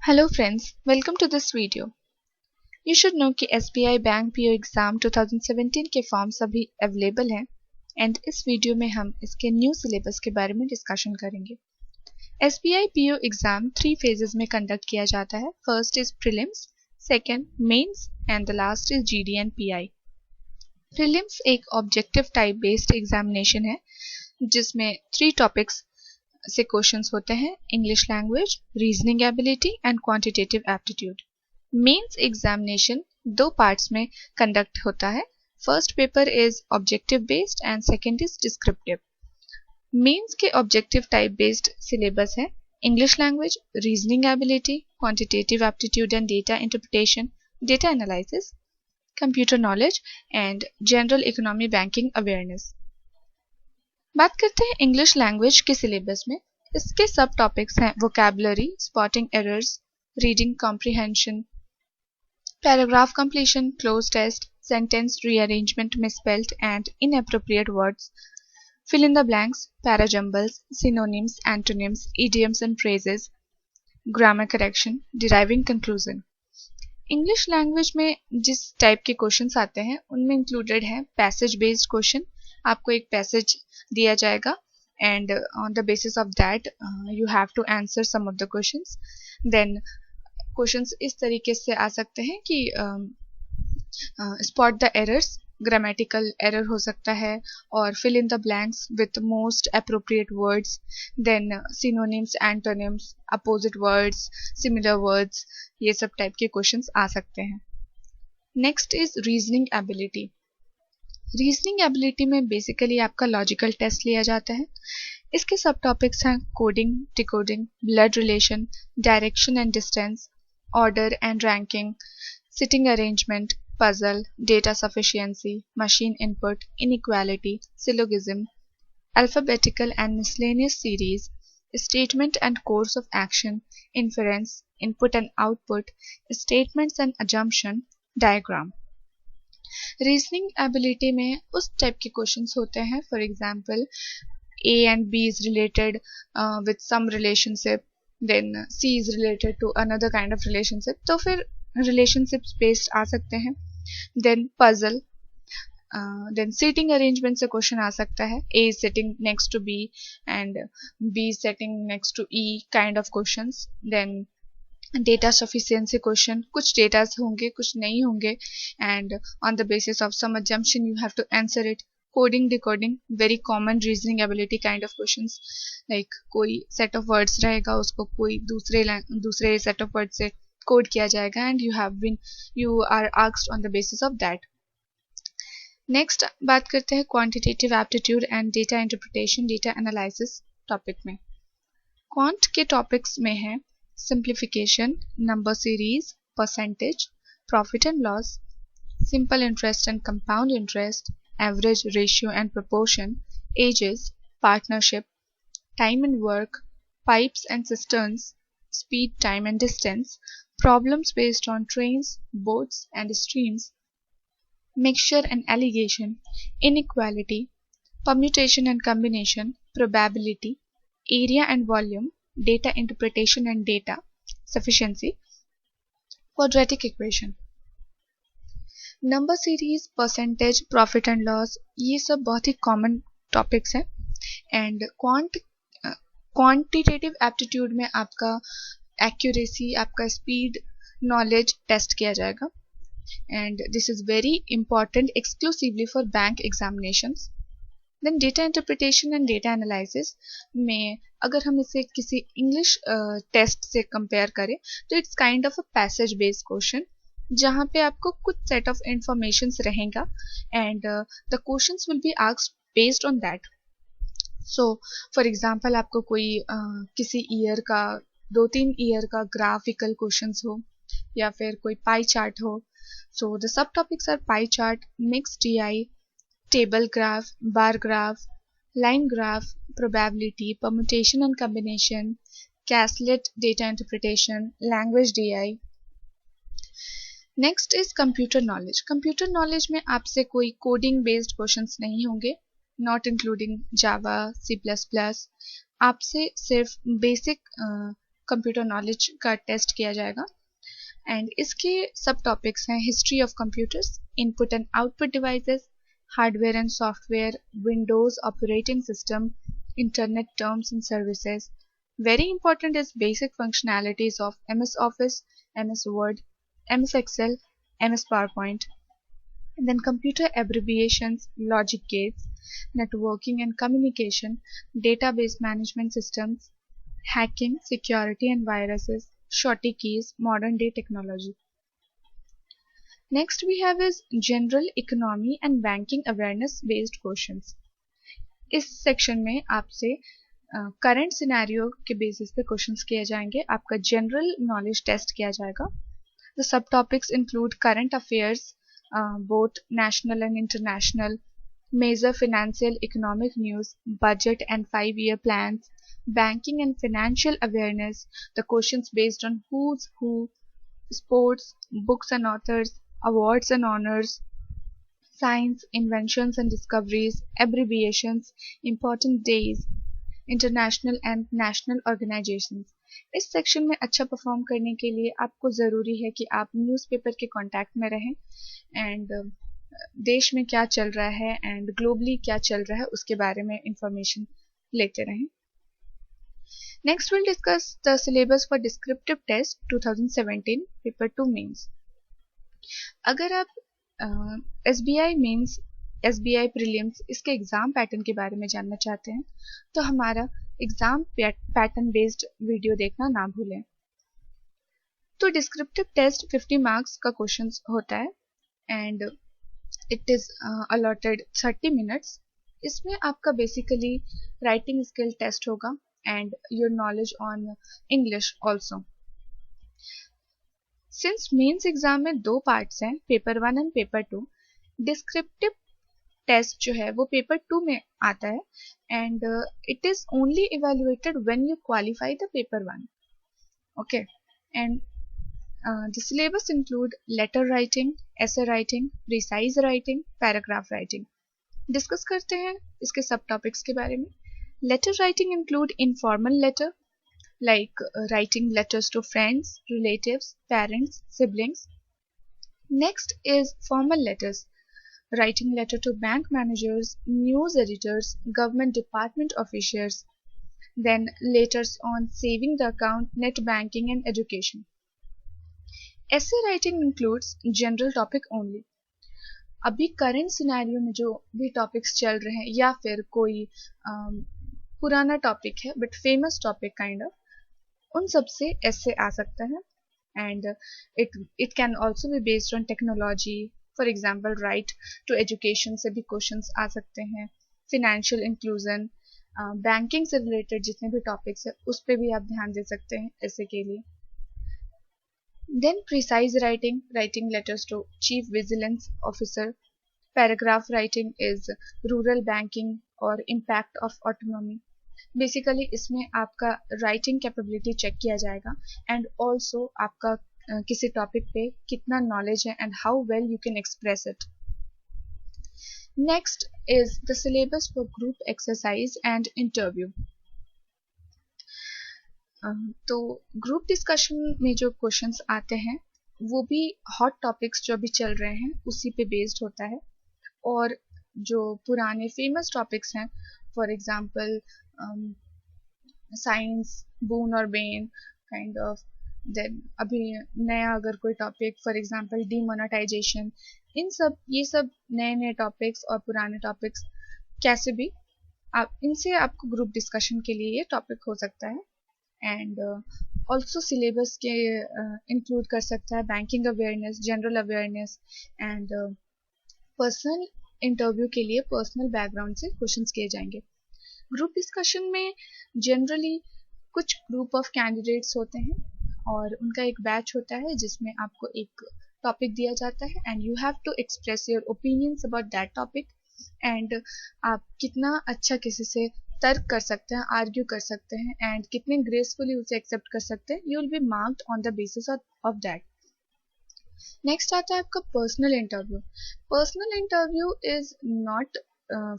Hello friends, welcome to this video. You should know कि SBI bank PO exam 2017 के forms अभी available हैं and इस video में हम इसके न्यू सिलेबस के बारे में डिस्कशन करेंगे। SBI पीओ एग्जाम 3 फेजेस में कंडक्ट किया जाता है। First is prelims, second mains and the last is GD and PI. Prelims एक ऑब्जेक्टिव टाइप बेस्ड एग्जामिनेशन है जिसमें 3 टॉपिक्स से क्वेश्चंस होते हैं: English language, reasoning ability and quantitative aptitude. Mains examination 2 parts में कंडक्ट होता है। First paper is objective based and second is descriptive. Mains के ऑब्जेक्टिव टाइप बेस्ड सिलेबस है: English language, reasoning ability, quantitative aptitude and data interpretation, data analysis, computer knowledge and general economy banking awareness. बात करते हैं English language के syllabus में। इसके सब topics हैं vocabulary, spotting errors, reading comprehension, paragraph completion, cloze test, sentence rearrangement, misspelled and inappropriate words, fill in the blanks, parajumbles, synonyms, antonyms, idioms and phrases, grammar correction, deriving conclusion. English language में जिस type के questions आते हैं उनमें included है passage based question. आपको एक passage दिया जाएगा and on the basis of that you have to answer some of the questions. Then questions इस तरीके से आ सकते हैं कि spot the errors, grammatical error हो सकता है, और fill in the blanks with most appropriate words, then synonyms, antonyms, opposite words, similar words, ये सब टाइप के क्वेश्चंस आ सकते हैं। Next is reasoning ability. Reasoning ability में बेसिकली आपका लॉजिकल टेस्ट लिया जाता है। इसके सब टॉपिक्स हैं coding, decoding, blood relation, direction and distance, order and ranking, sitting arrangement, puzzle, data sufficiency, machine input, inequality, syllogism, alphabetical and miscellaneous series, statement and course of action, inference, input and output, statements and assumption, diagram. Reasoning ability में उस type के questions होते हैं, for example A and B is related with some relationship, then C is related to another kind of relationship, तो फिर relationships based आ सकते हैं। then puzzle, then seating arrangement से क्वेश्चन आ सकता है, A is sitting next to B and B is sitting next to E kind of questions। then data sufficiency question, कुछ datas होंगे कुछ नहीं होंगे and on the basis of some assumption you have to answer it. Coding, decoding, very common reasoning ability kind of questions, like कोई set of words रहेगा, उसको कोई दूसरे सेट ऑफ वर्ड से कोड किया जाएगा and you are asked on the basis of that. Next बात करते हैं quantitative aptitude and data interpretation, data analysis topic में। क्वांट के टॉपिक्स में है simplification, number series, percentage, profit and loss, simple interest and compound interest, average, ratio and proportion, ages, partnership, time and work, pipes and cisterns, speed, time and distance, problems based on trains, boats and streams, mixture and alligation, inequality, permutation and combination, probability, area and volume, data interpretation and data sufficiency, quadratic equation। Number series, percentage, profit and loss, ये सब बहुत ही common topics हैं and quantitative aptitude में आपका accuracy, आपका speed, knowledge test किया जाएगा and this is very important exclusively for bank examinations. Then data interpretation and data analysis में अगर हम इसे किसी इंग्लिश टेस्ट से कंपेयर करें तो it's kind of a passage based question, जहाँ पे आपको कुछ सेट ऑफ इंफॉर्मेशन रहेगा and the questions will be asked based on that. So for example आपको कोई किसी ईयर का 2-3 ईयर का ग्राफिकल क्वेश्चंस हो या फिर कोई पाई चार्ट हो। So the sub topics are pie chart, mix DI, table graph, bar graph, line graph, probability, permutation and combination, Casslet data interpretation, language DI। Next is computer knowledge. Computer knowledge में आपसे कोई coding based questions नहीं होंगे, not including Java, C++। आपसे सिर्फ basic computer knowledge का test किया जाएगा। एंड इसके सब टॉपिक्स हैं history of computers, input and output devices, hardware and software, Windows operating system, internet terms and services. Very important is basic functionalities of MS Office, MS Word, MS Excel, MS PowerPoint. And then computer abbreviations, logic gates, networking and communication, database management systems, hacking, security and viruses, shorty keys, modern day technology. Next we have is general economy and banking awareness based questions. इस section में आपसे current scenario के basis पे questions किए जाएंगे, आपका general knowledge test किया जाएगा. The sub topics include current affairs both national and international, major financial economic news, budget and 5-year plans, banking and financial awareness, the questions based on who's who, sports, books and authors, awards and honors, science, inventions and discoveries, abbreviations, important days, international and national organisations. इस section में अच्छा perform करने के लिए आपको ज़रूरी है कि आप न्यूज़पेपर के कांटेक्ट में रहें एंड देश में क्या चल रहा है एंड ग्लोबली क्या चल रहा है उसके बारे में इंफॉर्मेशन लेते रहें. Next will discuss the syllabus for descriptive test 2017 paper 2 mains. अगर आप SBI मेंस, SBI प्रीलिम्स इसके एग्ज़ाम पैटर्न के बारे में जानना चाहते हैं तो हमारा एग्ज़ाम पैटर्न बेस्ड वीडियो देखना ना भूलें. तो डिस्क्रिप्टिव टेस्ट 50 मार्क्स का क्वेश्चन होता है and it is allotted 30 minutes. इसमें आपका बेसिकली राइटिंग स्किल टेस्ट होगा and your knowledge on English also. Since mains exam में 2 पार्ट्स हैं, paper 1 and paper 2, descriptive test जो है वो पेपर 2 में आता है and it is only evaluated when you qualify the paper 1. Okay, and the syllabus include letter writing, essay writing, precise writing, paragraph writing. Discuss करते हैं इसके सब टॉपिक्स के बारे में. Letter writing include informal letter like writing letters to friends, relatives, parents, siblings. Next is formal letters, writing letter to bank managers, news editors, government department officials. Then letters on saving the account, net banking and education. Essay writing includes general topic only. अभी current scenario में जो भी topics चल रहे हैं या फिर कोई पुराना टॉपिक है but famous topic kind of, उन सब से ऐसे आ सकता है and it can also be based on technology. For example right to education से भी क्वेश्चंस आ सकते हैं, फिनेंशियल इंक्लूजन, बैंकिंग से रिलेटेड जितने भी टॉपिक्स है उस पर भी आप ध्यान दे सकते हैं ऐसे के लिए. Then precise writing, writing letters to chief vigilance officer. Paragraph writing is rural banking और इम्पैक्ट ऑफ ऑटोनॉमी. बेसिकली इसमें आपका राइटिंग कैपेबिलिटी चेक किया जाएगा एंड ऑल्सो आपका किसी टॉपिक पे कितना नॉलेज है and how well you can express it. Next is the syllabus for group exercise and interview. तो ग्रुप डिस्कशन में जो क्वेश्चंस आते हैं वो भी हॉट टॉपिक्स जो अभी चल रहे हैं उसी पे बेस्ड होता है, और जो पुराने फेमस टॉपिक्स हैं फॉर एग्जांपल साइंस, बून और बेन काइंड ऑफ. देन अभी नया अगर कोई टॉपिक फॉर एग्जांपल डीमोनेटाइजेशन, ये सब नए नए टॉपिक्स और पुराने टॉपिक्स कैसे भी आप इनसे आपको ग्रुप डिस्कशन के लिए ये टॉपिक हो सकता है. एंड ऑल्सो सिलेबस के इंक्लूड कर सकता है banking awareness, general awareness and personal interview के लिए पर्सनल बैकग्राउंड से क्वेश्चंस किए जाएंगे. ग्रुप डिस्कशन में जनरली कुछ ग्रुप ऑफ कैंडिडेट्स होते हैं और उनका एक बैच होता है जिसमें आपको एक टॉपिक दिया जाता है and you have to express your opinions about that topic and आप कितना अच्छा किसी से तर्क कर सकते हैं, आर्ग्यू कर सकते हैं एंड कितने ग्रेसफुली उसे एक्सेप्ट कर सकते हैं. You will be marked on the basis of that. Next आता है आपका personal interview. Personal interview is not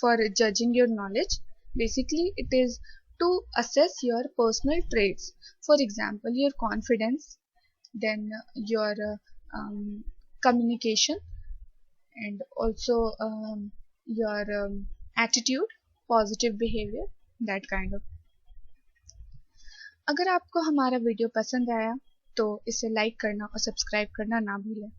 for judging your knowledge. Basically, it is to assess your personal traits. For example, your confidence, then your communication, and also your attitude, positive behavior, that kind of. अगर आपको हमारा video पसंद आया तो इसे like करना और subscribe करना ना भूलें।